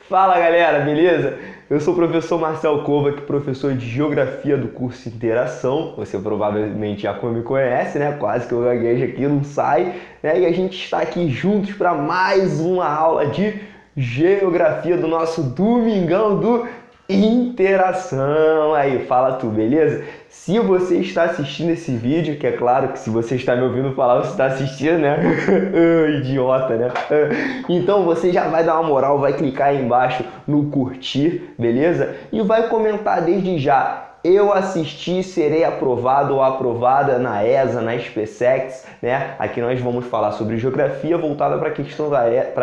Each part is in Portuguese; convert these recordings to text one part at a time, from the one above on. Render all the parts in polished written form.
Fala galera, beleza? Eu sou o professor Marcel Kovac, professor de Geografia do curso Interação. Você provavelmente já me conhece, né? Quase que eu gaguejo aqui, não sai. Né? E a gente está aqui juntos para mais uma aula de Geografia do nosso Domingão do Interação. Aí, fala tu, beleza? Se você está assistindo esse vídeo, que é claro que se você está me ouvindo falar, você está assistindo, né? Idiota, né? Então você já vai dar uma moral, vai clicar aí embaixo no curtir, beleza? E vai comentar desde já. Eu assisti, serei aprovado ou aprovada na ESA, na SpaceX, né? Aqui nós vamos falar sobre geografia voltada para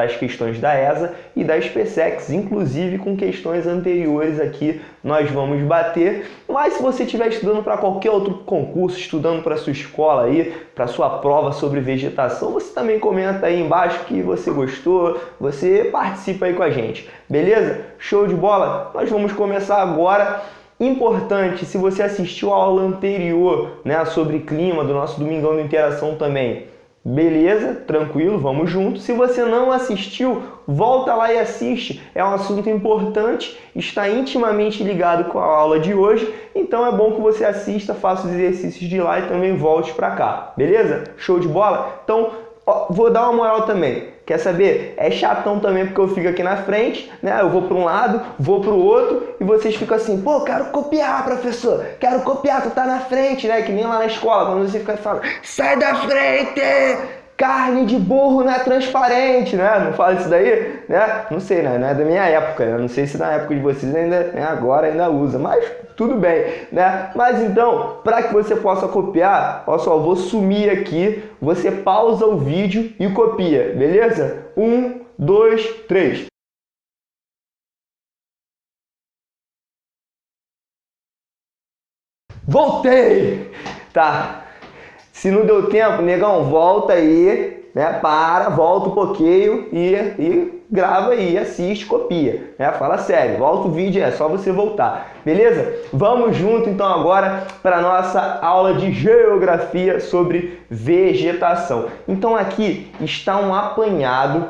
as questões da ESA e da SpaceX, inclusive com questões anteriores aqui nós vamos bater. Mas se você estiver estudando para qualquer outro concurso, estudando para sua escola aí, para sua prova sobre vegetação, você também comenta aí embaixo que você gostou, você participa aí com a gente, beleza? Show de bola? Nós vamos começar agora. Importante, se você assistiu a aula anterior, né, sobre clima, do nosso Domingão de Interação também, beleza, tranquilo, vamos junto. Se você não assistiu, volta lá e assiste. É um assunto importante, está intimamente ligado com a aula de hoje, então é bom que você assista, faça os exercícios de lá e também volte para cá, beleza? Show de bola? Então, vou dar uma moral também. Quer saber? É chatão também porque eu fico aqui na frente, né? Eu vou para um lado, vou para o outro e vocês ficam assim, pô, quero copiar, professor, quero copiar, tu tá na frente, né? Que nem lá na escola, quando você fica falando, sai da frente! Carne de burro não é transparente, né? Não fala isso daí, né? Não sei, né? Não é da minha época, né? Não sei se na época de vocês ainda, né? Agora ainda usa, mas tudo bem, né? Mas então, para que você possa copiar, olha só, eu vou sumir aqui, você pausa o vídeo e copia, beleza? 1, 2, 3. Voltei! Tá. Se não deu tempo, negão, volta aí, né? Volta um pouquinho e grava aí, assiste, copia, né? Fala sério, volta o vídeo, é só você voltar, beleza? Vamos junto então agora para a nossa aula de geografia sobre vegetação. Então aqui está um apanhado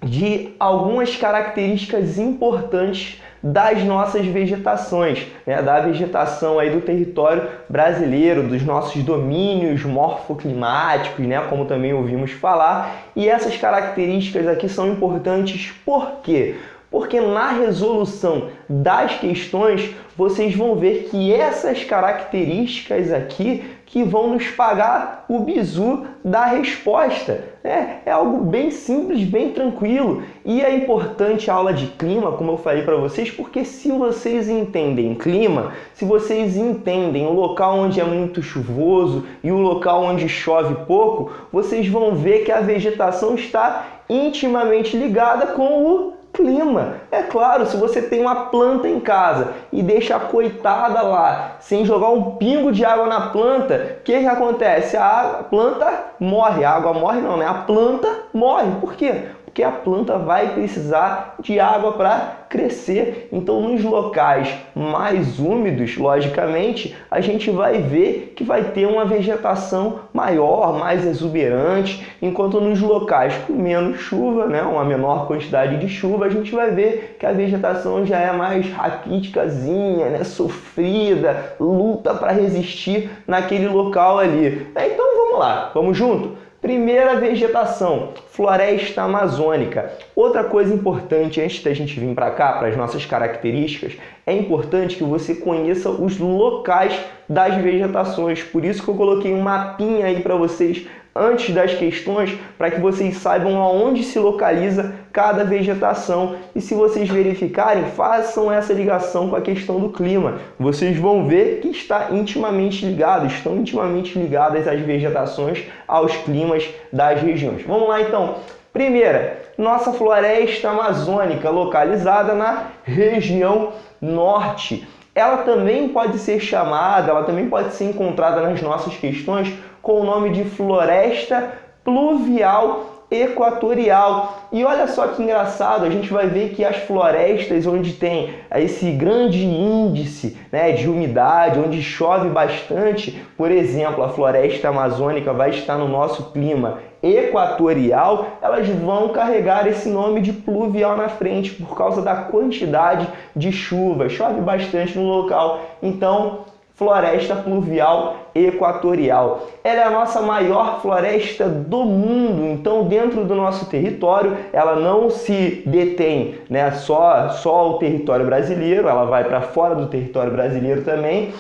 de algumas características importantes das nossas vegetações, né? Da vegetação aí do território brasileiro, dos nossos domínios morfoclimáticos, né? Como também ouvimos falar. E essas características aqui são importantes por quê? Porque na resolução das questões, vocês vão ver que essas características aqui que vão nos pagar o bizu da resposta. É algo bem simples, bem tranquilo. E é importante a aula de clima, como eu falei para vocês, porque se vocês entendem clima, se vocês entendem o local onde é muito chuvoso e o local onde chove pouco, vocês vão ver que a vegetação está intimamente ligada com o clima. É claro, se você tem uma planta em casa e deixa a coitada lá sem jogar um pingo de água na planta, o que acontece? A planta morre. A água morre não, né? A planta morre. Por quê? Porque a planta vai precisar de água para crescer. Então, nos locais mais úmidos, logicamente, a gente vai ver que vai ter uma vegetação maior, mais exuberante, enquanto nos locais com menos chuva, né, uma menor quantidade de chuva, a gente vai ver que a vegetação já é mais raquíticazinha, né, sofrida, luta para resistir naquele local ali. Então, vamos lá, vamos junto? Primeira vegetação, floresta amazônica. Outra coisa importante, antes da gente vir para cá, para as nossas características, é importante que você conheça os locais das vegetações. Por isso que eu coloquei um mapinha aí para vocês antes das questões, para que vocês saibam aonde se localiza cada vegetação. E se vocês verificarem, façam essa ligação com a questão do clima. Vocês vão ver que está intimamente ligado, estão intimamente ligadas as vegetações aos climas das regiões. Vamos lá então. Primeira, nossa floresta amazônica, localizada na região norte. Ela também pode ser chamada, ela também pode ser encontrada nas nossas questões com o nome de floresta pluvial equatorial. E olha só que engraçado, a gente vai ver que as florestas onde tem esse grande índice, né, de umidade, onde chove bastante, por exemplo, a floresta amazônica vai estar no nosso clima equatorial, elas vão carregar esse nome de pluvial na frente por causa da quantidade de chuva. Chove bastante no local, então floresta pluvial equatorial. Ela é a nossa maior floresta do mundo, então dentro do nosso território ela não se detém, né, só o território brasileiro, ela vai para fora do território brasileiro também,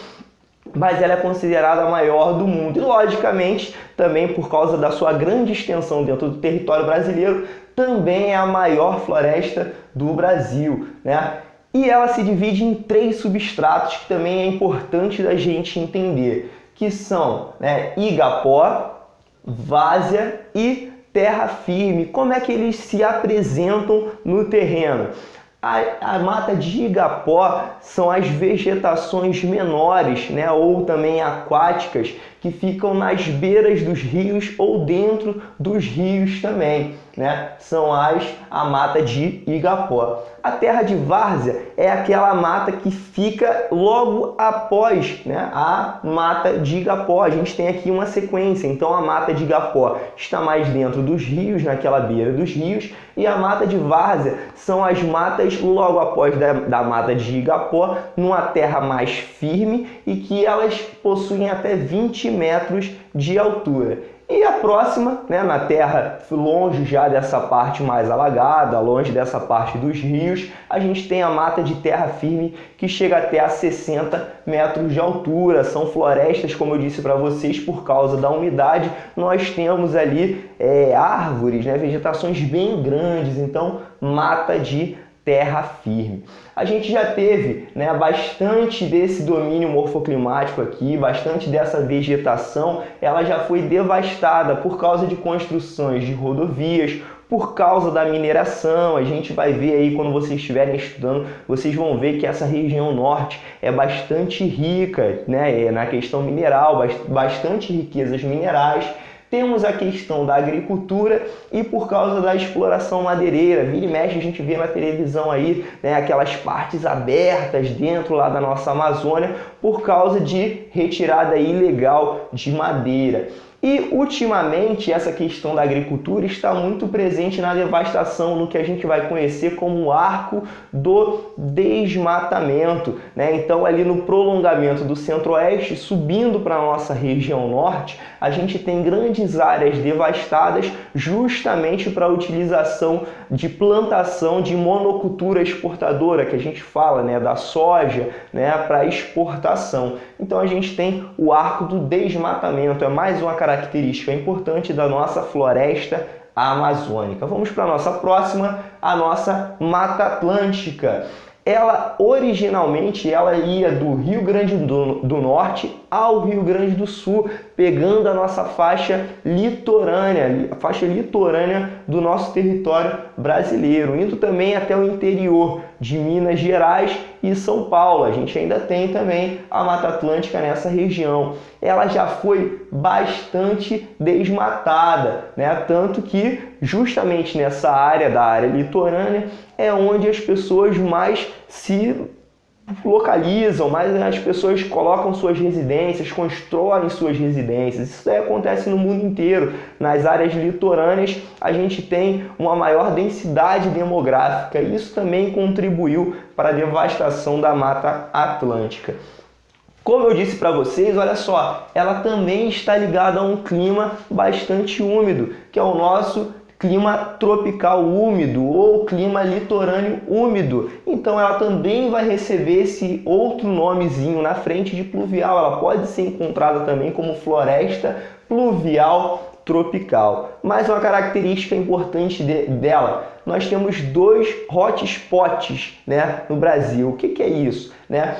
mas ela é considerada a maior do mundo. E logicamente, também por causa da sua grande extensão dentro do território brasileiro, também é a maior floresta do Brasil, né? E ela se divide em 3 substratos que também é importante da gente entender, que são, né, igapó, várzea e terra firme. Como é que eles se apresentam no terreno? A mata de igapó são as vegetações menores, né, ou também aquáticas, que ficam nas beiras dos rios ou dentro dos rios também, né? São a mata de igapó. A terra de várzea é aquela mata que fica logo após, né, a mata de igapó. A gente tem aqui uma sequência, então a mata de igapó está mais dentro dos rios, naquela beira dos rios, e a mata de várzea são as matas logo após da mata de igapó, numa terra mais firme e que elas possuem até 20 metros de altura. E a próxima, né, na terra longe já dessa parte mais alagada, longe dessa parte dos rios, a gente tem a mata de terra firme que chega até a 60 metros de altura. São florestas, como eu disse para vocês, por causa da umidade, nós temos ali árvores, né, vegetações bem grandes, então mata de terra firme. A gente já teve, né, bastante desse domínio morfoclimático aqui, bastante dessa vegetação, ela já foi devastada por causa de construções de rodovias, por causa da mineração. A gente vai ver aí, quando vocês estiverem estudando, vocês vão ver que essa região norte é bastante rica, né, na questão mineral, bastante riquezas minerais. Temos a questão da agricultura e por causa da exploração madeireira. Vira e mexe a gente vê na televisão aí, né, aquelas partes abertas dentro lá da nossa Amazônia por causa de retirada ilegal de madeira. E, ultimamente, essa questão da agricultura está muito presente na devastação, no que a gente vai conhecer como o arco do desmatamento, né? Então, ali no prolongamento do centro-oeste, subindo para a nossa região norte, a gente tem grandes áreas devastadas justamente para a utilização de plantação de monocultura exportadora, que a gente fala, né, da soja, né, para exportação. Então, a gente tem o arco do desmatamento, é mais uma característica importante da nossa floresta amazônica. Vamos para a nossa próxima, a nossa Mata Atlântica. Ela originalmente ia do Rio Grande do Norte ao Rio Grande do Sul, pegando a nossa faixa litorânea, do nosso território brasileiro, indo também até o interior de Minas Gerais e São Paulo. A gente ainda tem também a Mata Atlântica nessa região. Ela já foi bastante desmatada, né? Tanto que justamente nessa área, da área litorânea, é onde as pessoas mais se localizam, mais as pessoas colocam suas residências, constroem suas residências. Isso daí acontece no mundo inteiro. Nas áreas litorâneas a gente tem uma maior densidade demográfica. Isso também contribuiu para a devastação da Mata Atlântica. Como eu disse para vocês, olha só, ela também está ligada a um clima bastante úmido, que é o nosso clima tropical úmido ou clima litorâneo úmido. Então ela também vai receber esse outro nomezinho na frente de pluvial. Ela pode ser encontrada também como floresta pluvial tropical. Mais uma característica importante dela, nós temos 2 hotspots, né, no Brasil. O que é isso, né?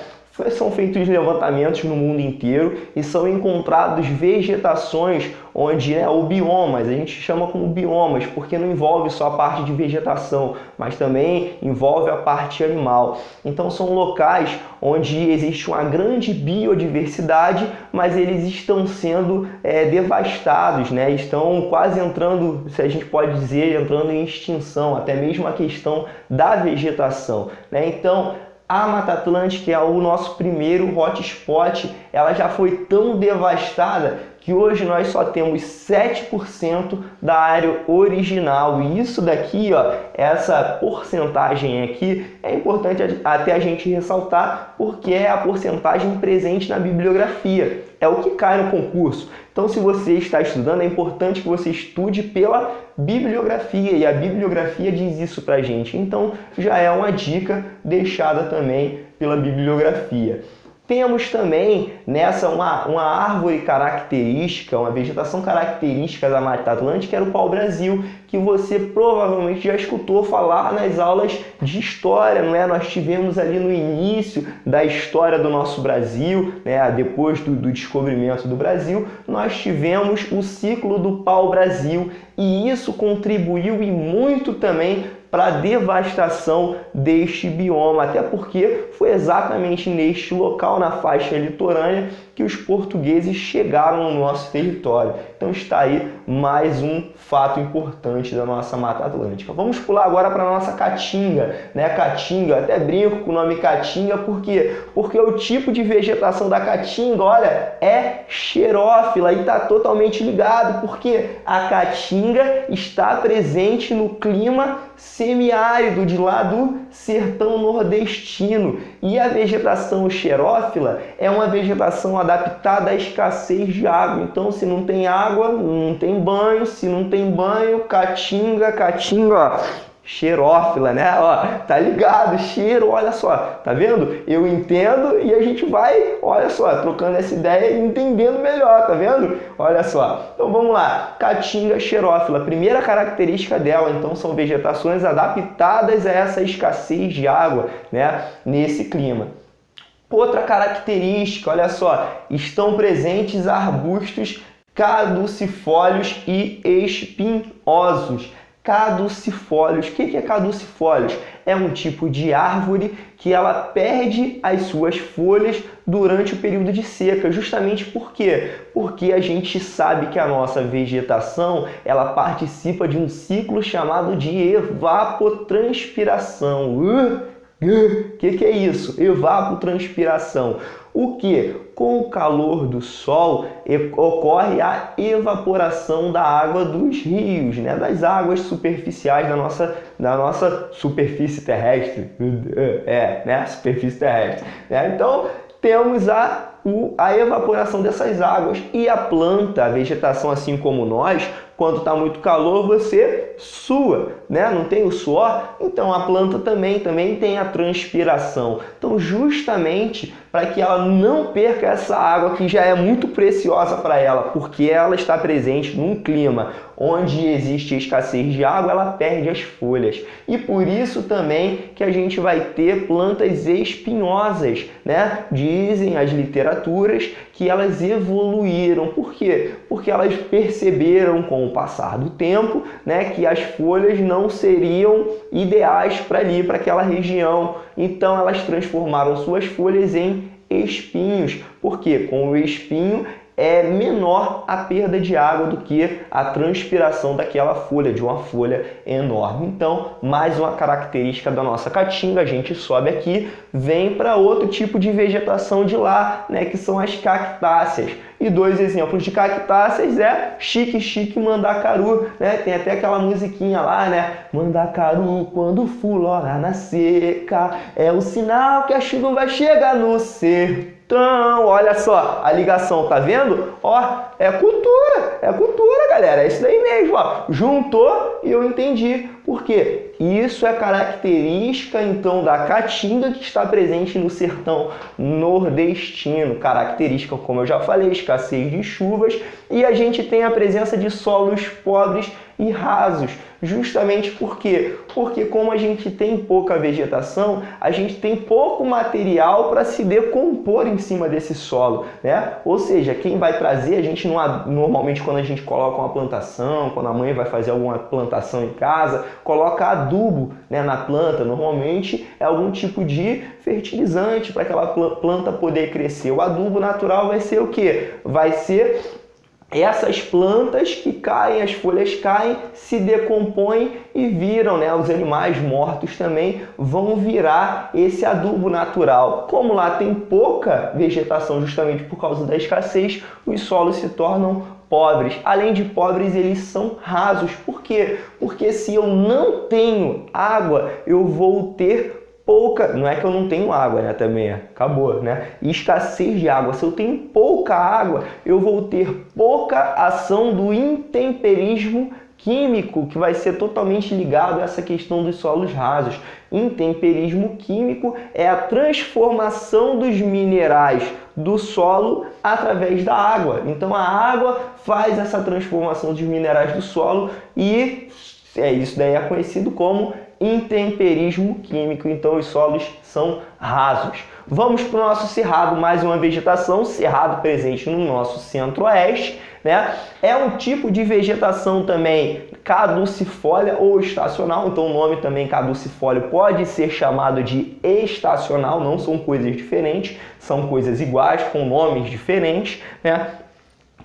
são feitos levantamentos no mundo inteiro e são encontrados vegetações onde o biomas, a gente chama como biomas, porque não envolve só a parte de vegetação, mas também envolve a parte animal. Então são locais onde existe uma grande biodiversidade, mas eles estão sendo devastados, né? Estão quase entrando, se a gente pode dizer, entrando em extinção, até mesmo a questão da vegetação, né? Então, a Mata Atlântica é o nosso primeiro hotspot, ela já foi tão devastada que hoje nós só temos 7% da área original. E isso daqui, ó, essa porcentagem aqui, é importante até a gente ressaltar, porque é a porcentagem presente na bibliografia. É o que cai no concurso. Então, se você está estudando, é importante que você estude pela bibliografia, e a bibliografia diz isso pra gente. Então, já é uma dica deixada também pela bibliografia. Temos também nessa uma árvore característica, uma vegetação característica da Mata Atlântica, era o pau-brasil, que você provavelmente já escutou falar nas aulas de história, não é? Nós tivemos ali no início da história do nosso Brasil, né? Depois do descobrimento do Brasil, nós tivemos o ciclo do pau-brasil, e isso contribuiu e muito também para a devastação deste bioma, até porque foi exatamente neste local, na faixa litorânea, que os portugueses chegaram no nosso território. Então está aí mais um fato importante da nossa Mata Atlântica. Vamos pular agora para a nossa Caatinga, né? Caatinga, até brinco com o nome Caatinga, por quê? Porque o tipo de vegetação da Caatinga, olha, é xerófila e está totalmente ligado, porque a Caatinga está presente no clima semiárido de lá do sertão nordestino. E a vegetação xerófila é uma vegetação adaptada à escassez de água. Então, se não tem água, não tem banho. Se não tem banho, Caatinga, ó, xerófila, né? Ó, tá ligado? Cheiro, olha só, tá vendo? Eu entendo e a gente vai, olha só, trocando essa ideia e entendendo melhor, tá vendo? Olha só. Então vamos lá. Caatinga xerófila, primeira característica dela, então, são vegetações adaptadas a essa escassez de água, né? Nesse clima. Outra característica, olha só, estão presentes arbustos caducifólios e espinhosos. Caducifólios. O que é caducifólios? É um tipo de árvore que ela perde as suas folhas durante o período de seca. Justamente por quê? Porque a gente sabe que a nossa vegetação ela participa de um ciclo chamado de evapotranspiração. O que é isso? Evapotranspiração. O que? Com o calor do sol ocorre a evaporação da água dos rios, né? Das águas superficiais da nossa superfície terrestre. Né? Superfície terrestre. Né? Então, temos a evaporação dessas águas. E a planta, a vegetação, assim como nós, quando está muito calor, você sua, né? Não tem o suor? Então a planta também tem a transpiração. Então, justamente para que ela não perca essa água que já é muito preciosa para ela, porque ela está presente num clima onde existe escassez de água, ela perde as folhas. E por isso também que a gente vai ter plantas espinhosas, né? Dizem as literaturas que elas evoluíram. Por quê? Porque elas perceberam com o passar do tempo, né, que as folhas não seriam ideais para ali, para aquela região. Então elas transformaram suas folhas em espinhos. Por quê? Com o espinho é menor a perda de água do que a transpiração daquela folha, de uma folha enorme. Então, mais uma característica da nossa caatinga, a gente sobe aqui, vem para outro tipo de vegetação de lá, né, que são as cactáceas. E dois exemplos de cactáceas é Chique Chique Mandacaru, né? Tem até aquela musiquinha lá, né? Mandacaru, quando fulora na seca, é o sinal que a chuva vai chegar no sertão. Olha só a ligação, tá vendo? Ó, é cultura, galera. É isso daí mesmo, ó. Juntou e eu entendi. Por quê? Isso é característica, então, da caatinga que está presente no sertão nordestino. Característica, como eu já falei, escassez de chuvas. E a gente tem a presença de solos pobres e rasos. Justamente por quê? Porque como a gente tem pouca vegetação, a gente tem pouco material para se decompor em cima desse solo, né? Ou seja, quem vai trazer, a gente normalmente quando a gente coloca uma plantação, quando a mãe vai fazer alguma plantação em casa, coloca adubo, né, na planta. Normalmente é algum tipo de fertilizante para aquela planta poder crescer. O adubo natural vai ser o quê? Vai ser essas plantas que caem, as folhas caem, se decompõem e viram, né? Os animais mortos também vão virar esse adubo natural. Como lá tem pouca vegetação, justamente por causa da escassez, os solos se tornam pobres. Além de pobres, eles são rasos. Por quê? Porque se eu não tenho água, eu vou ter pouca, não é que eu não tenho água, né, também acabou, né? Escassez de água. Se eu tenho pouca água, eu vou ter pouca ação do intemperismo químico, que vai ser totalmente ligado a essa questão dos solos rasos. Intemperismo químico é a transformação dos minerais do solo através da água. Então a água faz essa transformação dos minerais do solo e isso daí é conhecido como intemperismo químico. Então os solos são rasos. Vamos para o nosso cerrado, mais uma vegetação, cerrado presente no nosso centro-oeste, né? É um tipo de vegetação também caducifólia ou estacional, então o nome também caducifólio pode ser chamado de estacional, não são coisas diferentes, são coisas iguais com nomes diferentes, né?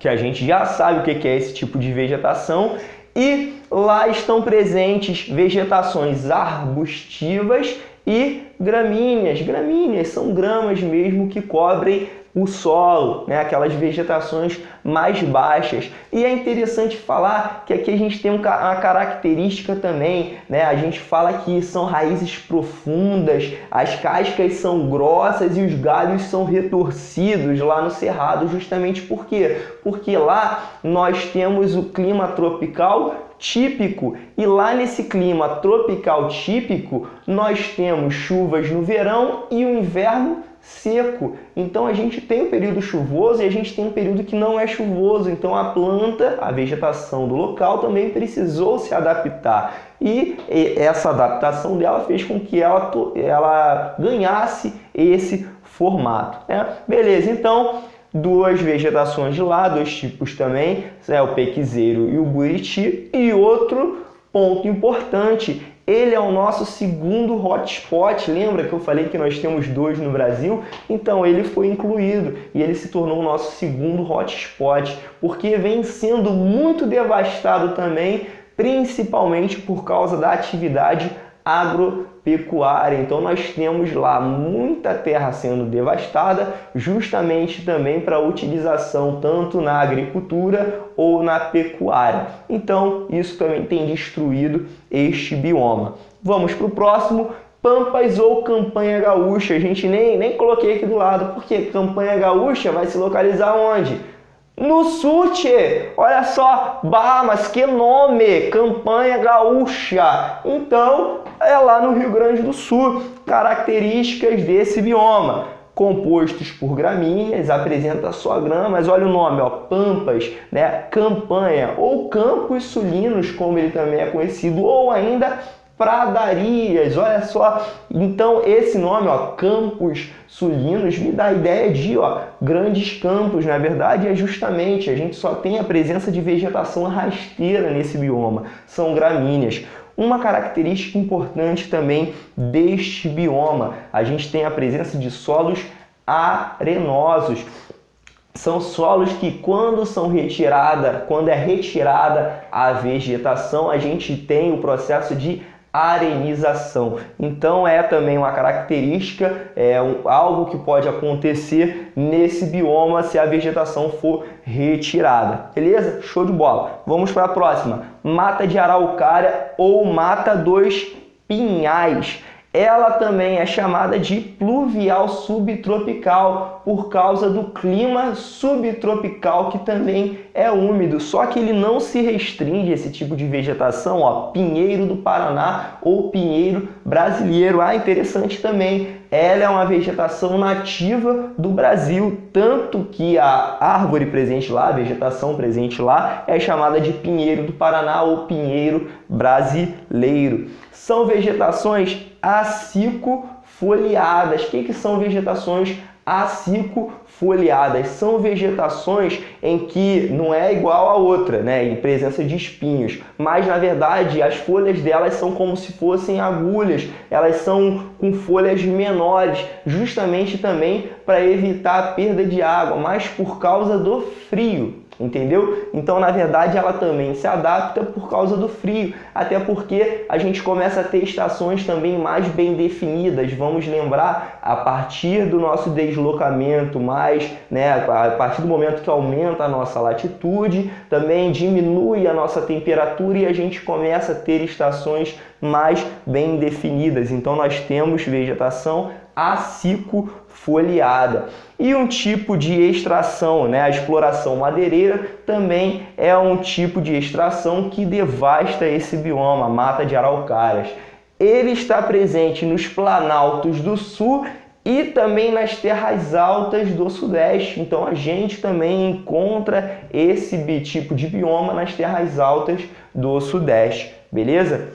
Que a gente já sabe o que é esse tipo de vegetação. E lá estão presentes vegetações arbustivas e gramíneas. Gramíneas são gramas mesmo que cobrem o solo, né? Aquelas vegetações mais baixas. E é interessante falar que aqui a gente tem uma característica também, né? A gente fala que são raízes profundas, as cascas são grossas e os galhos são retorcidos lá no cerrado. Justamente por quê? Porque lá nós temos o clima tropical típico e lá nesse clima tropical típico nós temos chuvas no verão e o inverno seco. Então a gente tem um período chuvoso e a gente tem um período que não é chuvoso. Então a planta, a vegetação do local também precisou se adaptar. E essa adaptação dela fez com que ela ganhasse esse formato, né? Beleza, então duas vegetações de lá, dois tipos também, o pequizeiro e o buriti. E outro ponto importante, ele é o nosso segundo hotspot. Lembra que eu falei que nós temos dois no Brasil? Então ele foi incluído e ele se tornou o nosso segundo hotspot, porque vem sendo muito devastado também, principalmente por causa da atividade agropecuária. Então nós temos lá muita terra sendo devastada, justamente também para utilização tanto na agricultura ou na pecuária. Então isso também tem destruído este bioma. Vamos para o próximo, Pampas ou Campanha Gaúcha. A gente nem coloquei aqui do lado, porque Campanha Gaúcha vai se localizar onde? No sul, tchê. Olha só, mas que nome, Campanha Gaúcha. Então, é lá no Rio Grande do Sul. Características desse bioma. Compostos por gramíneas, apresenta só grama, mas olha o nome, ó, Pampas, né? Campanha ou Campos Sulinos, como ele também é conhecido, ou ainda pradarias, olha só. Então esse nome, ó, Campos Sulinos, me dá a ideia de, ó, grandes campos. Na verdade é justamente, a gente só tem a presença de vegetação rasteira nesse bioma, são gramíneas. Uma característica importante também deste bioma, a gente tem a presença de solos arenosos. São solos que quando é retirada a vegetação, a gente tem o processo de arenização. Então é também uma característica, algo que pode acontecer nesse bioma se a vegetação for retirada. Beleza? Show de bola. Vamos para a próxima. Mata de araucária ou mata dos pinhais. Ela também é chamada de pluvial subtropical por causa do clima subtropical que também é úmido. Só que ele não se restringe a esse tipo de vegetação, ó, pinheiro do Paraná ou pinheiro brasileiro. Ah, interessante também. Ela é uma vegetação nativa do Brasil, tanto que a árvore presente lá, a vegetação presente lá, é chamada de pinheiro do Paraná ou pinheiro brasileiro. São vegetações acicofoliadas. O que são vegetações acicofoliadas? São vegetações em que não é igual a outra, né, em presença de espinhos, mas na verdade as folhas delas são como se fossem agulhas, elas são com folhas menores, justamente também para evitar a perda de água, mas por causa do frio. Entendeu? Então, na verdade, ela também se adapta por causa do frio, até porque a gente começa a ter estações também mais bem definidas. Vamos lembrar, a partir do nosso deslocamento mais, né, a partir do momento que aumenta a nossa latitude, também diminui a nossa temperatura e a gente começa a ter estações mais bem definidas. Então, nós temos vegetação acicofoliada. E um tipo de extração, né? A exploração madeireira também é um tipo de extração que devasta esse bioma, a mata de araucárias. Ele está presente nos planaltos do sul e também nas terras altas do sudeste. Então a gente também encontra esse tipo de bioma nas terras altas do sudeste, beleza?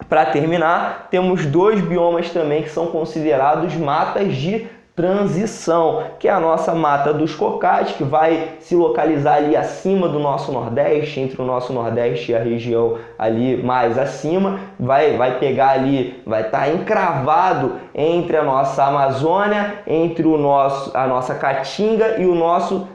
Para terminar, temos dois biomas também que são considerados matas de transição, que é a nossa mata dos cocais, que vai se localizar ali acima do nosso Nordeste, entre o nosso Nordeste e a região ali mais acima, vai pegar ali, vai estar encravado entre a nossa Amazônia, entre a nossa Caatinga e o nosso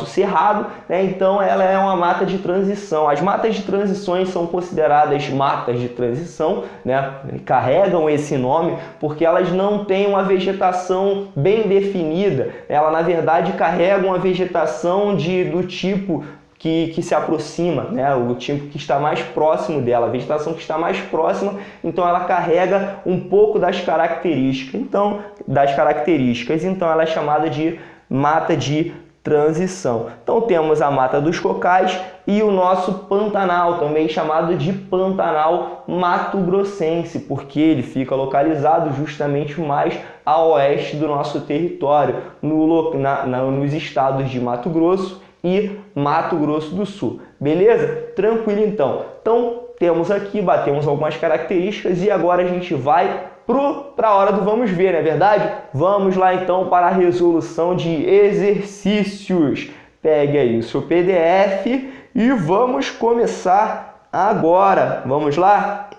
cerrado, né? Então ela é uma mata de transição. As matas de transições são consideradas matas de transição, né? Carregam esse nome porque elas não têm uma vegetação bem definida. Ela, na verdade, carrega uma vegetação do tipo que se aproxima, né? O tipo que está mais próximo dela, a vegetação que está mais próxima, então ela carrega um pouco das características. Então ela é chamada de mata de transição. Então temos a mata dos cocais e o nosso Pantanal, também chamado de Pantanal mato-grossense, porque ele fica localizado justamente mais a oeste do nosso território, nos estados de Mato Grosso e Mato Grosso do Sul. Beleza? Tranquilo então. Então temos aqui, batemos algumas características e agora a gente vai para a hora do vamos ver, não é verdade? Vamos lá então para a resolução de exercícios. Pegue aí o seu PDF e vamos começar agora. Vamos lá?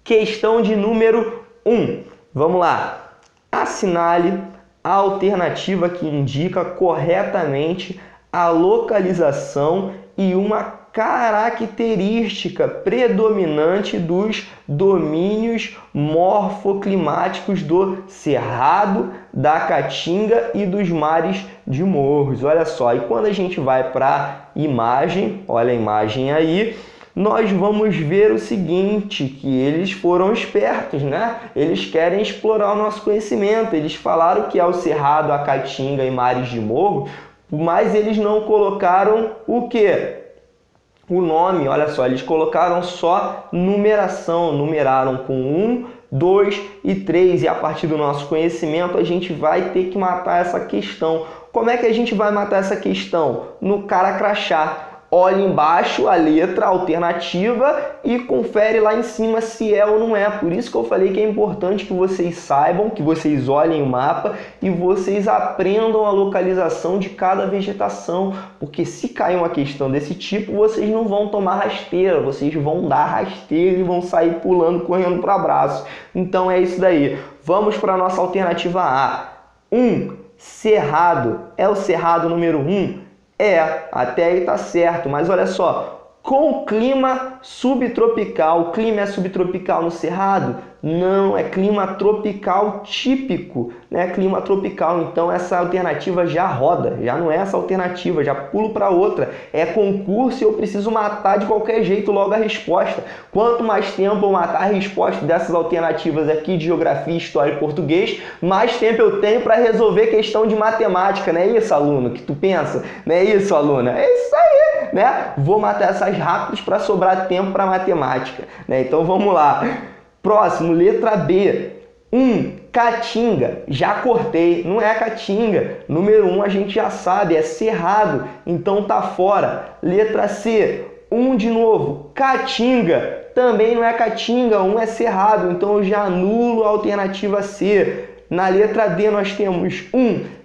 Questão de número 1. Vamos lá. Assinale a alternativa que indica corretamente a localização e uma característica predominante dos domínios morfoclimáticos do Cerrado, da Caatinga e dos mares de Morros. Olha só, e quando a gente vai para a imagem, olha a imagem aí, nós vamos ver o seguinte, que eles foram espertos, né? Eles querem explorar o nosso conhecimento. Eles falaram que é o Cerrado, a Caatinga e mares de Morro, mas eles não colocaram o quê? O nome, olha só, eles colocaram só numeração, numeraram com 1, 2 e 3, e a partir do nosso conhecimento a gente vai ter que matar essa questão. Como é que a gente vai matar essa questão? No cara crachá. Olha embaixo a letra alternativa e confere lá em cima se é ou não é. Por isso que eu falei que é importante que vocês saibam, que vocês olhem o mapa e vocês aprendam a localização de cada vegetação. Porque se cair uma questão desse tipo, vocês não vão tomar rasteira, vocês vão dar rasteira e vão sair pulando, correndo para o abraço. Então é isso daí. Vamos para a nossa alternativa A. 1. Cerrado. É o cerrado número 1? É, até aí tá certo, mas olha só, com clima subtropical. O clima é subtropical no Cerrado? Não, é clima tropical típico, né? Clima tropical, então essa alternativa já roda, já não é essa alternativa, já pulo para outra. É concurso e eu preciso matar de qualquer jeito logo a resposta. Quanto mais tempo eu matar a resposta dessas alternativas aqui de geografia, história e português, mais tempo eu tenho para resolver questão de matemática, não é isso, aluno, que tu pensa? Não é isso, aluna? É isso aí, né? Vou matar essas rápidas para sobrar tempo para matemática, né? Então vamos lá. Próximo, letra B. Caatinga. Já cortei, não é Caatinga. Número 1 a gente já sabe, é Cerrado, então tá fora. Letra C. De novo, Caatinga. Também não é Caatinga, é Cerrado, então eu já anulo a alternativa C. Na letra D nós temos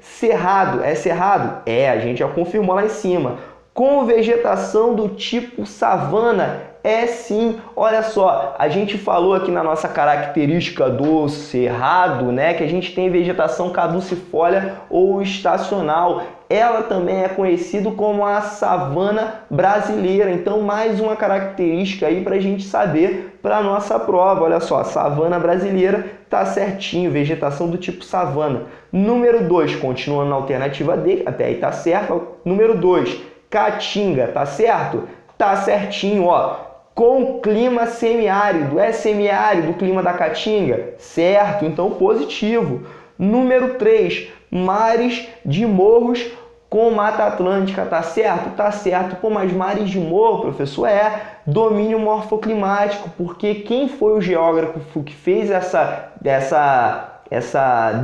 Cerrado. É Cerrado? É, a gente já confirmou lá em cima. Com vegetação do tipo savana. É sim, olha só, a gente falou aqui na nossa característica do cerrado, né, que a gente tem vegetação caducifólia ou estacional. Ela também é conhecida como a savana brasileira. Então, mais uma característica aí para a gente saber para a nossa prova. Olha só, savana brasileira tá certinho, vegetação do tipo savana. Número 2, continuando na alternativa D, até aí tá certo. Número 2, Caatinga, tá certo? Tá certinho, ó. Com clima semiárido. É semiárido o clima da Caatinga? Certo, então positivo. Número 3, mares de morros com Mata Atlântica. Tá certo? Tá certo. Pô, mas mares de morro, professor, é domínio morfoclimático, porque quem foi o geógrafo que fez essa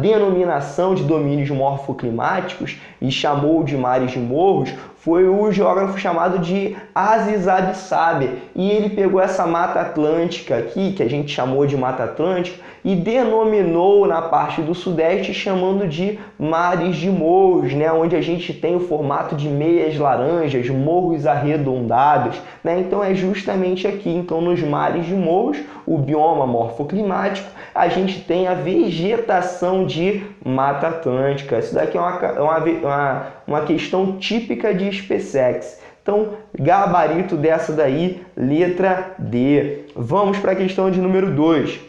denominação de domínios morfoclimáticos e chamou de mares de morros foi o geógrafo chamado de Aziz Absaber, e ele pegou essa Mata Atlântica aqui, que a gente chamou de Mata Atlântica, e denominou na parte do Sudeste chamando de mares de morros, né? Onde a gente tem o formato de meias laranjas, morros arredondados, né? Então é justamente aqui, então nos mares de morros, o bioma morfoclimático, a gente tem a vegetação de Mata Atlântica. Isso daqui é uma questão típica de SpaceX. Então, gabarito dessa daí, letra D. Vamos para a questão de número 2.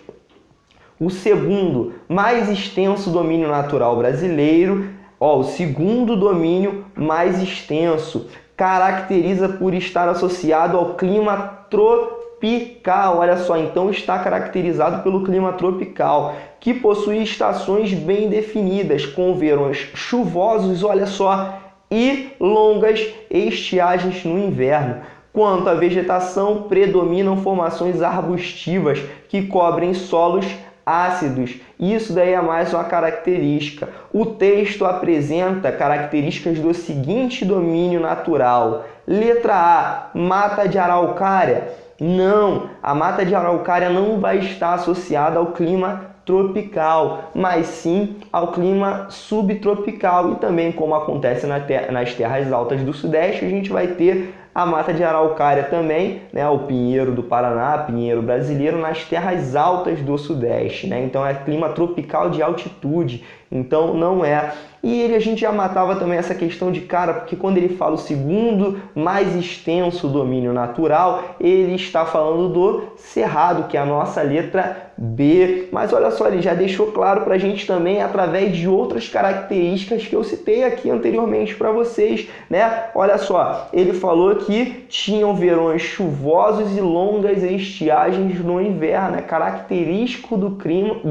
O segundo, mais extenso domínio natural brasileiro. O segundo domínio mais extenso caracteriza por estar associado ao clima tropical. Olha só, então está caracterizado pelo clima tropical, que possui estações bem definidas, com verões chuvosos, olha só, e longas estiagens no inverno. Quanto à vegetação, predominam formações arbustivas que cobrem solos ácidos. Isso daí é mais uma característica. O texto apresenta características do seguinte domínio natural. Letra A, mata de araucária. Não, a mata de araucária não vai estar associada ao clima tropical, mas sim ao clima subtropical. E também, como acontece nas terras altas do Sudeste, a gente vai ter a mata de araucária também, né, o pinheiro do Paraná, pinheiro brasileiro, nas terras altas do Sudeste, né? Então é clima tropical de altitude, então não é. E a gente já matava também essa questão de cara, porque quando ele fala o segundo mais extenso domínio natural, ele está falando do Cerrado, que é a nossa letra B. Mas olha só, ele já deixou claro para a gente também através de outras características que eu citei aqui anteriormente para vocês, né? Olha só, ele falou que tinham verões chuvosos e longas estiagens no inverno, né? Característico do clima,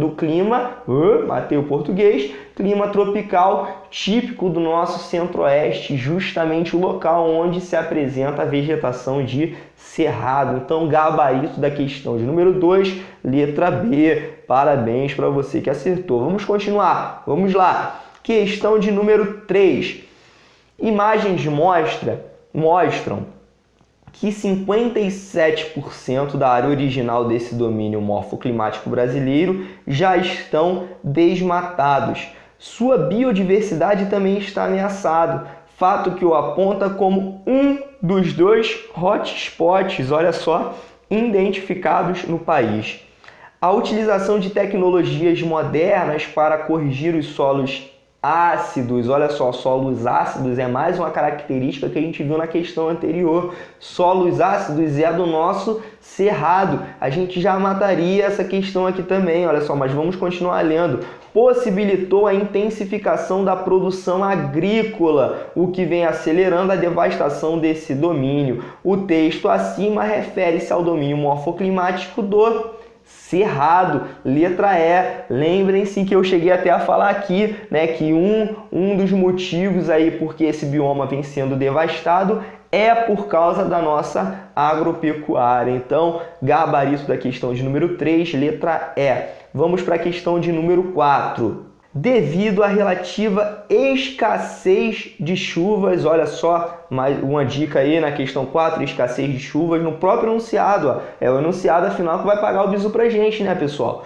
matei o português, clima tropical típico do nosso centro-oeste, justamente o local onde se apresenta a vegetação de cerrado. Então, gabarito da questão de número 2, letra B. Parabéns para você que acertou. Vamos continuar. Vamos lá. Questão de número 3. Imagens mostram que 57% da área original desse domínio morfoclimático brasileiro já estão desmatados. Sua biodiversidade também está ameaçada, fato que o aponta como um dos 2 hotspots, olha só, identificados no país. A utilização de tecnologias modernas para corrigir os solos ácidos. Olha só, solos ácidos é mais uma característica que a gente viu na questão anterior. Solos ácidos é do nosso cerrado. A gente já mataria essa questão aqui também, olha só, mas vamos continuar lendo. Possibilitou a intensificação da produção agrícola, o que vem acelerando a devastação desse domínio. O texto acima refere-se ao domínio morfoclimático do Cerrado, letra E. Lembrem-se que eu cheguei até a falar aqui, né, que um dos motivos aí porque esse bioma vem sendo devastado é por causa da nossa agropecuária. Então, gabarito da questão de número 3, letra E. Vamos para a questão de número 4. Devido à relativa escassez de chuvas, olha só, mais uma dica aí na questão 4, escassez de chuvas, no próprio enunciado, ó, é o enunciado afinal que vai pagar o bizu pra gente, né, pessoal?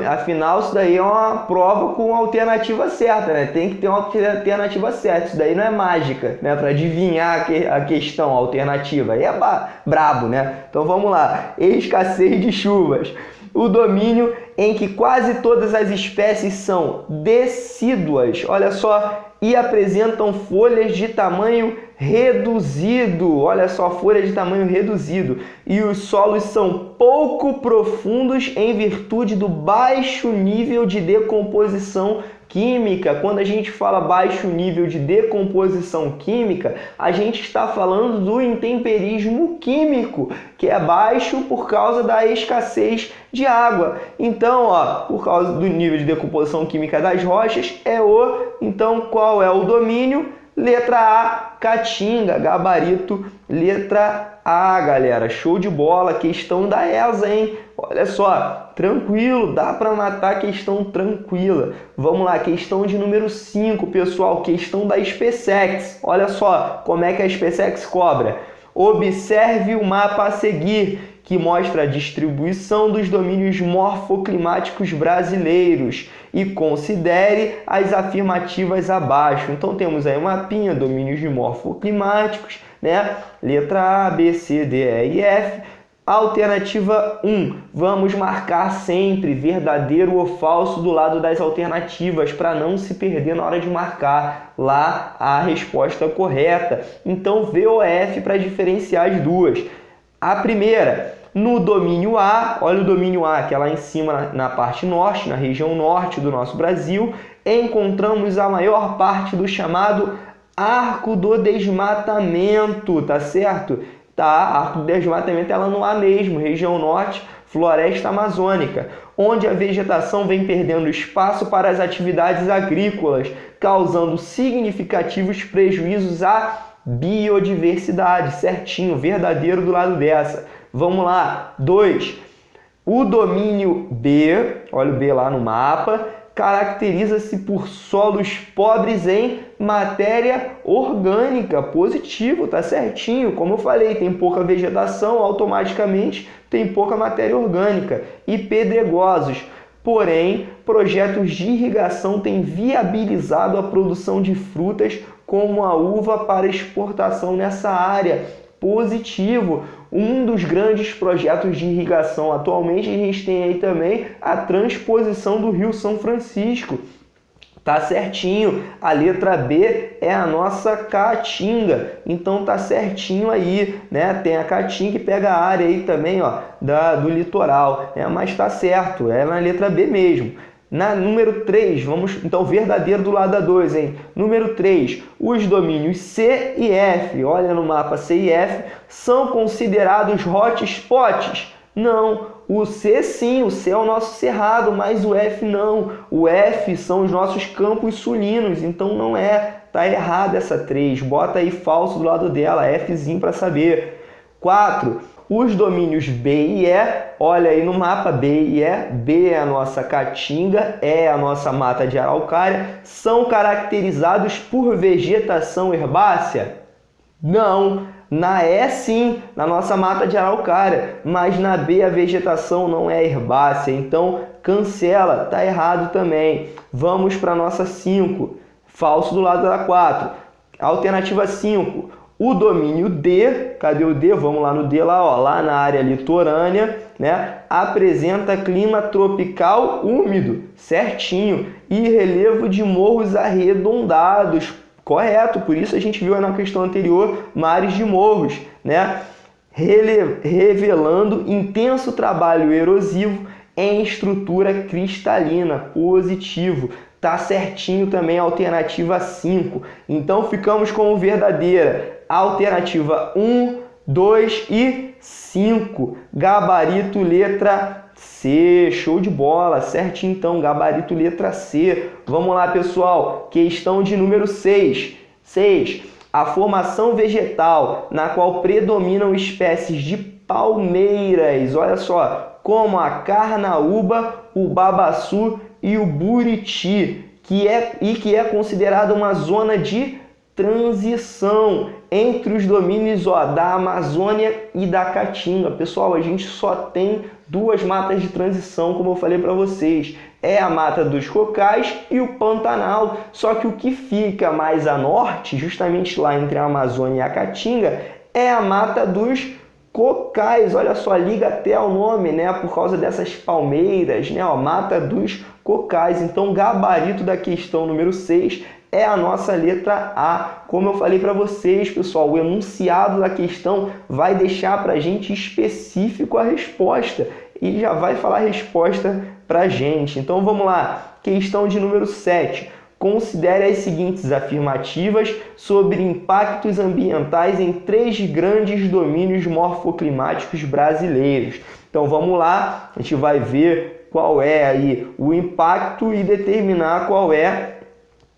Afinal, isso daí é uma prova com alternativa certa, né? Tem que ter uma alternativa certa, isso daí não é mágica, né? Para adivinhar a questão, a alternativa, aí é brabo, né? Então vamos lá, escassez de chuvas. O domínio em que quase todas as espécies são decíduas, olha só, e apresentam folhas de tamanho reduzido, olha só, folha de tamanho reduzido, e os solos são pouco profundos em virtude do baixo nível de decomposição química. Quando a gente fala baixo nível de decomposição química, a gente está falando do intemperismo químico, que é baixo por causa da escassez de água. Então, ó, por causa do nível de decomposição química das rochas, então qual é o domínio? Letra A, Caatinga, gabarito, letra A, galera. Show de bola, questão da ESA, hein? Olha só, tranquilo, dá para matar a questão tranquila. Vamos lá, questão de número 5, pessoal, questão da SpaceX. Olha só como é que a SpaceX cobra. Observe o mapa a seguir, que mostra a distribuição dos domínios morfoclimáticos brasileiros e considere as afirmativas abaixo. Então temos aí um mapinha, domínios morfoclimáticos, né? Letra A, B, C, D, E e F. Alternativa 1, vamos marcar sempre verdadeiro ou falso do lado das alternativas para não se perder na hora de marcar lá a resposta correta. Então V ou F para diferenciar as duas. A primeira, no domínio A, olha o domínio A, que é lá em cima na parte norte, na região norte do nosso Brasil, encontramos a maior parte do chamado Arco do Desmatamento, tá certo? Tá, Arco do Desmatamento é lá no A mesmo, região norte, floresta amazônica, onde a vegetação vem perdendo espaço para as atividades agrícolas, causando significativos prejuízos à biodiversidade, certinho, verdadeiro do lado dessa. Vamos lá, 2. O domínio B, olha o B lá no mapa, caracteriza-se por solos pobres em matéria orgânica, positivo, tá certinho. Como eu falei, tem pouca vegetação, automaticamente tem pouca matéria orgânica e pedregosos. Porém, projetos de irrigação têm viabilizado a produção de frutas como a uva para exportação nessa área. Positivo. Um dos grandes projetos de irrigação atualmente, a gente tem aí também a transposição do Rio São Francisco. Tá certinho. A letra B é a nossa Caatinga. Então tá certinho aí, né? Tem a Caatinga que pega a área aí também, ó, do litoral, né? Mas tá certo, é na letra B mesmo. Na número 3, vamos então verdadeiro do lado da 2, hein? Número 3, os domínios C e F, olha no mapa, C e F, são considerados hotspots? Não, o C sim, o C é o nosso cerrado, mas o F não. O F são os nossos campos sulinos, então não é, tá errado essa 3, bota aí falso do lado dela, Fzinho para saber. 4. Os domínios B e E, olha aí no mapa, B e E, B é a nossa Caatinga, E é a nossa mata de araucária, são caracterizados por vegetação herbácea? Não, na E sim, na nossa mata de araucária, mas na B a vegetação não é herbácea, então cancela, tá errado também. Vamos para a nossa 5, falso do lado da 4. Alternativa 5. O domínio D, cadê o D? Vamos lá no D, lá, ó, lá na área litorânea, né? Apresenta clima tropical úmido, certinho, e relevo de morros arredondados, correto, por isso a gente viu na questão anterior, mares de morros, né? Revelando intenso trabalho erosivo em estrutura cristalina, positivo. Tá certinho também a alternativa 5. Então ficamos com o verdadeira. Alternativa 1, 2 e 5. Gabarito letra C. Show de bola, certinho então, gabarito letra C. Vamos lá, pessoal. Questão de número 6. 6. A formação vegetal na qual predominam espécies de palmeiras. Olha só, como a carnaúba, o babaçu e o buriti, que é considerada uma zona de transição entre os domínios da Amazônia e da Caatinga. Pessoal, a gente só tem duas matas de transição, como eu falei para vocês. É a Mata dos Cocais e o Pantanal. Só que o que fica mais a norte, justamente lá entre a Amazônia e a Caatinga, é a Mata dos Cocais. Olha só, liga até ao nome, né? Por causa dessas palmeiras, né? Ó, Mata dos Cocais. Então, gabarito da questão número 6 é a nossa letra A. Como eu falei para vocês, pessoal, o enunciado da questão vai deixar para a gente específico a resposta e já vai falar a resposta para a gente. Então, vamos lá. Questão de número 7. Considere as seguintes afirmativas sobre impactos ambientais em 3 grandes domínios morfoclimáticos brasileiros. Então vamos lá, a gente vai ver qual é aí o impacto e determinar qual é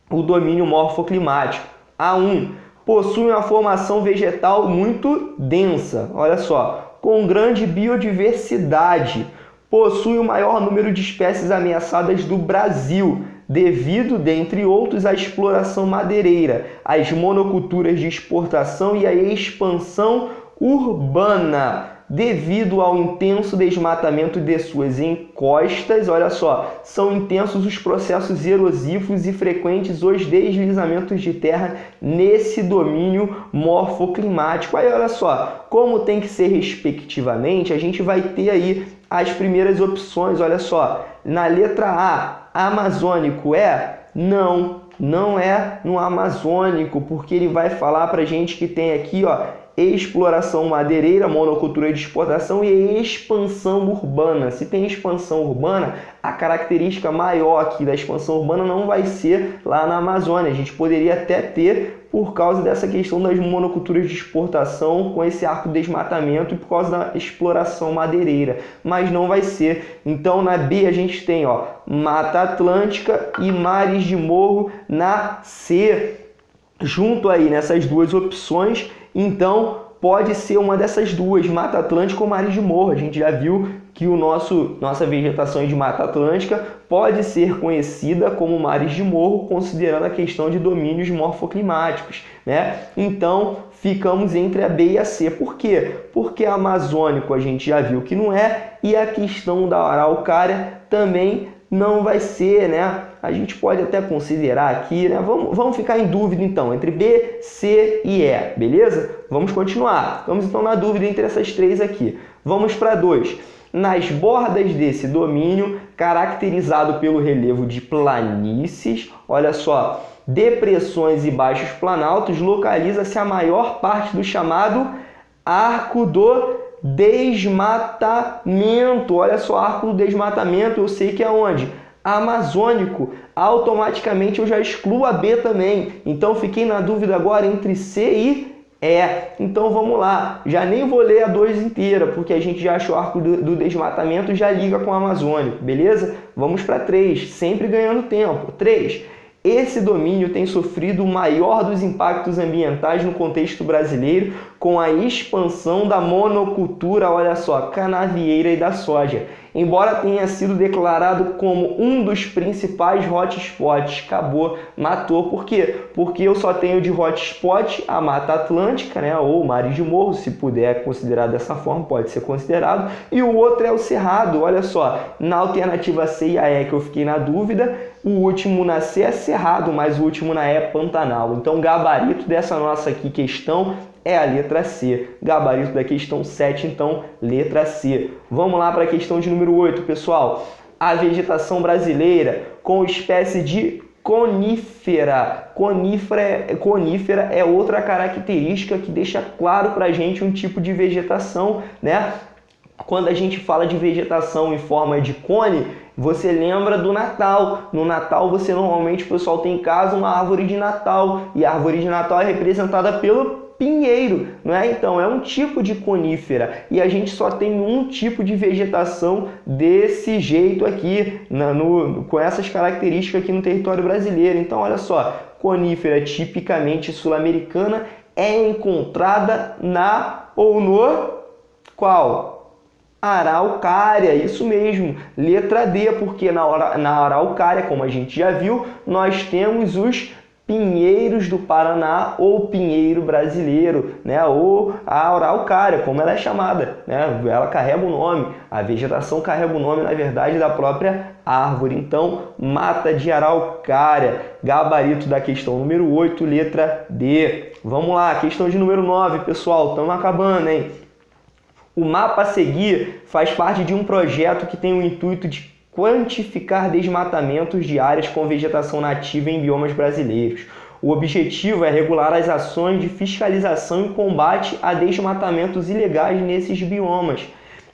o domínio morfoclimático. A1. Possui uma formação vegetal muito densa, olha só, com grande biodiversidade. Possui o maior número de espécies ameaçadas do Brasil, devido, dentre outros, à exploração madeireira, às monoculturas de exportação e à expansão urbana, devido ao intenso desmatamento de suas encostas. Olha só, são intensos os processos erosivos e frequentes os deslizamentos de terra nesse domínio morfoclimático. Aí olha só, como tem que ser respectivamente, a gente vai ter aí as primeiras opções. Olha só, na letra A, amazônico é? Não é no amazônico, porque ele vai falar pra gente que tem aqui, ó, exploração madeireira, monocultura de exportação e expansão urbana. Se tem expansão urbana, a característica maior aqui da expansão urbana não vai ser lá na Amazônia. A gente poderia até ter por causa dessa questão das monoculturas de exportação com esse arco de desmatamento e por causa da exploração madeireira, mas não vai ser. Então na B a gente tem, ó, Mata Atlântica e mares de morro na C. Junto aí nessas duas opções, então pode ser uma dessas duas, Mata Atlântica ou mares de morro. A gente já viu que nossa vegetação de Mata Atlântica pode ser conhecida como mares de morro, considerando a questão de domínios morfoclimáticos, né? Então ficamos entre a B e a C. Por quê? Porque amazônico a gente já viu que não é, e a questão da araucária também não vai ser, né? A gente pode até considerar aqui, né? Vamos ficar em dúvida então, entre B, C e E, beleza? Vamos continuar. Ficamos então na dúvida entre essas três aqui. Vamos para 2. Nas bordas desse domínio, caracterizado pelo relevo de planícies, olha só, depressões e baixos planaltos, localiza-se a maior parte do chamado arco do desmatamento. Olha só, arco do desmatamento, eu sei que é onde? Amazônico. Automaticamente eu já excluo a B também. Então fiquei na dúvida agora entre C e E. Então vamos lá. Já nem vou ler a 2 inteira, porque a gente já achou o arco do desmatamento e já liga com o amazônico, beleza? Vamos para 3, sempre ganhando tempo. 3. Esse domínio tem sofrido o maior dos impactos ambientais no contexto brasileiro, com a expansão da monocultura, olha só, canavieira e da soja. Embora tenha sido declarado como um dos principais hotspots, acabou, matou. Por quê? Porque eu só tenho de hotspot a Mata Atlântica, né, ou mares de morro, se puder considerar dessa forma, pode ser considerado. E o outro é o Cerrado, olha só, na alternativa C e a E que eu fiquei na dúvida, o último na C é Cerrado, mas o último na E é Pantanal. Então, gabarito dessa nossa aqui questão é a letra C. Gabarito da questão 7, então, letra C. Vamos lá para a questão de número 8, pessoal. A vegetação brasileira com espécie de conífera. Conífera é outra característica que deixa claro para a gente um tipo de vegetação, né? Quando a gente fala de vegetação em forma de cone, você lembra do Natal. No Natal, você normalmente, o pessoal tem em casa uma árvore de Natal. E a árvore de Natal é representada pelo pinheiro, não é? Então, é um tipo de conífera. E a gente só tem um tipo de vegetação desse jeito aqui, com essas características aqui no território brasileiro. Então, olha só, conífera tipicamente sul-americana é encontrada na ou no qual? Araucária, isso mesmo, letra D, porque na Araucária, como a gente já viu, nós temos os pinheiros do Paraná ou pinheiro brasileiro, né? Ou a Araucária, como ela é chamada, né? Ela carrega o nome, a vegetação carrega o nome, na verdade, da própria árvore. Então, mata de Araucária, gabarito da questão número 8, letra D. Vamos lá, questão de número 9, pessoal, estamos acabando, hein? O mapa a seguir faz parte de um projeto que tem o intuito de quantificar desmatamentos de áreas com vegetação nativa em biomas brasileiros. O objetivo é regular as ações de fiscalização e combate a desmatamentos ilegais nesses biomas,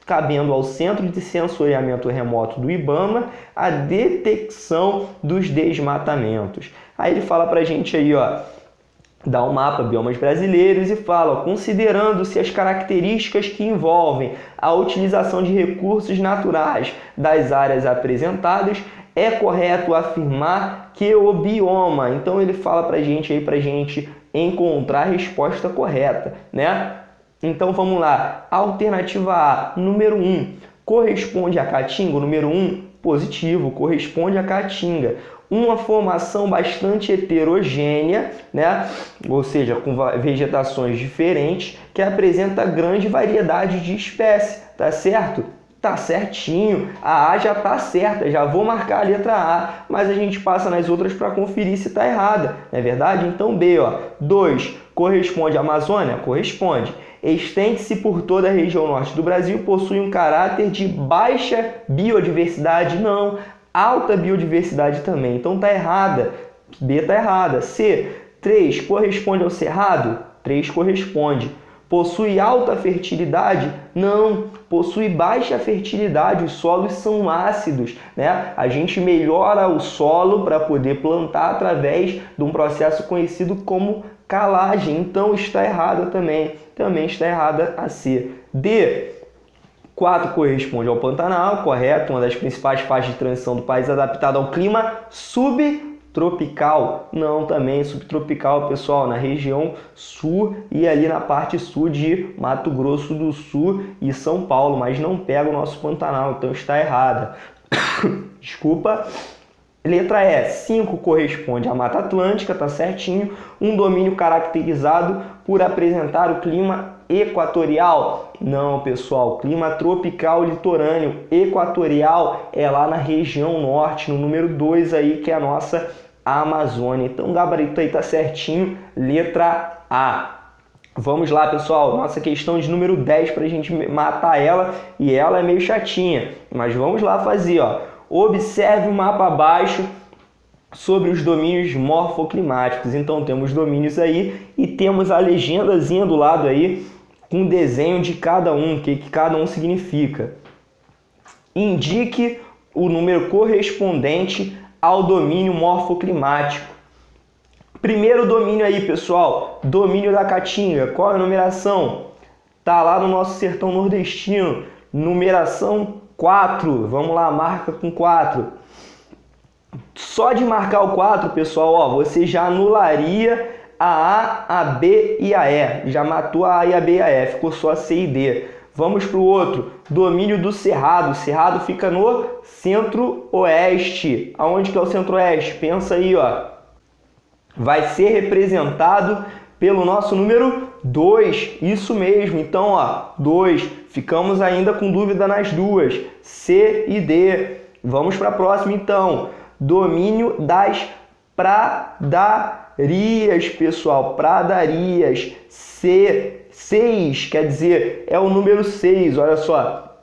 cabendo ao Centro de Sensoriamento Remoto do IBAMA a detecção dos desmatamentos. Aí ele fala pra gente aí, ó, dá um mapa biomas brasileiros e fala, considerando-se as características que envolvem a utilização de recursos naturais das áreas apresentadas, é correto afirmar que o bioma, então ele fala pra gente encontrar a resposta correta, né? Então vamos lá, alternativa A, número 1, corresponde a Caatinga, o número 1, positivo, corresponde a Caatinga. Uma formação bastante heterogênea, né? Ou seja, com vegetações diferentes, que apresenta grande variedade de espécies, tá certo? Tá certinho, a A já tá certa, já vou marcar a letra A, mas a gente passa nas outras para conferir se tá errada, não é verdade? Então B, ó, 2, corresponde à Amazônia? Corresponde. Estende-se por toda a região norte do Brasil, possui um caráter de baixa biodiversidade? Não. Alta biodiversidade também, então tá errada, B tá errada. C, 3, corresponde ao Cerrado? 3 corresponde. Possui alta fertilidade? Não, possui baixa fertilidade, os solos são ácidos, né? A gente melhora o solo para poder plantar através de um processo conhecido como calagem, então está errada também está errada a C. D, 4 corresponde ao Pantanal, correto, uma das principais faixas de transição do país adaptado ao clima subtropical. Não, também subtropical, pessoal, na região sul e ali na parte sul de Mato Grosso do Sul e São Paulo, mas não pega o nosso Pantanal, então está errada. Desculpa. Letra E, 5 corresponde à Mata Atlântica, tá certinho. Um domínio caracterizado por apresentar o clima equatorial. Não, pessoal, clima tropical litorâneo. Equatorial é lá na região norte, no número 2 aí, que é a nossa Amazônia. Então o gabarito aí tá certinho, letra A. Vamos lá, pessoal, nossa questão de número 10 para a gente matar ela, e ela é meio chatinha, mas vamos lá fazer, ó. Observe o mapa abaixo sobre os domínios morfoclimáticos. Então temos domínios aí e temos a legendazinha do lado aí com o desenho de cada um, o que cada um significa. Indique o número correspondente ao domínio morfoclimático. Primeiro domínio aí, pessoal, domínio da Caatinga. Qual é a numeração? Tá lá no nosso sertão nordestino, numeração 4, vamos lá, marca com 4. Só de marcar o 4, pessoal, ó, você já anularia a A, a B e a E. Já matou a A e a B e a E, ficou só a C e D. Vamos para o outro, domínio do Cerrado. Cerrado fica no centro-oeste. Aonde que é o centro-oeste? Pensa aí, ó. Vai ser representado pelo nosso número 2, isso mesmo, então ó, 2, ficamos ainda com dúvida nas duas, C e D. Vamos para a próxima então, domínio das Pradarias, pessoal, pradarias. Seis, quer dizer, é o número 6, olha só.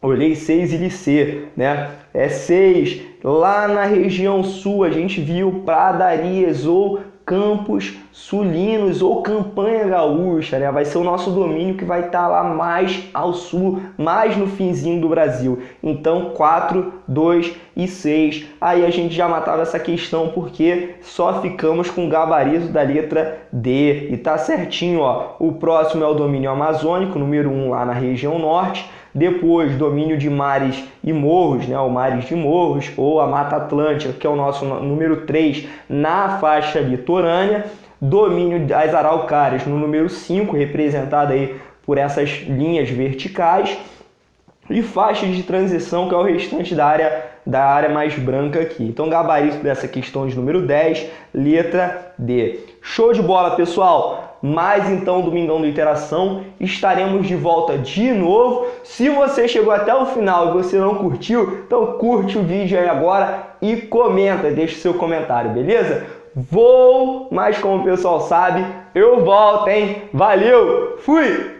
Olhei 6 e li C, né? É 6. Lá na região sul a gente viu pradarias ou campos sulinos ou campanha gaúcha, né? Vai ser o nosso domínio que vai estar lá mais ao sul, mais no finzinho do Brasil. Então 4, 2 e 6. Aí a gente já matava essa questão porque só ficamos com o gabarito da letra D. E tá certinho, ó. O próximo é o domínio amazônico, número 1 lá na região norte. Depois, domínio de mares e morros, né? O mares de morros, ou a Mata Atlântica, que é o nosso número 3 na faixa litorânea. Domínio das araucárias no número 5, representado aí por essas linhas verticais. E faixas de transição, que é o restante da área mais branca aqui. Então, gabarito dessa questão de número 10, letra D. Show de bola, pessoal! Mas então, Domingão da Interação, estaremos de volta de novo. Se você chegou até o final e você não curtiu, então curte o vídeo aí agora e comenta, deixa o seu comentário, beleza? Mas como o pessoal sabe, eu volto, hein? Valeu! Fui!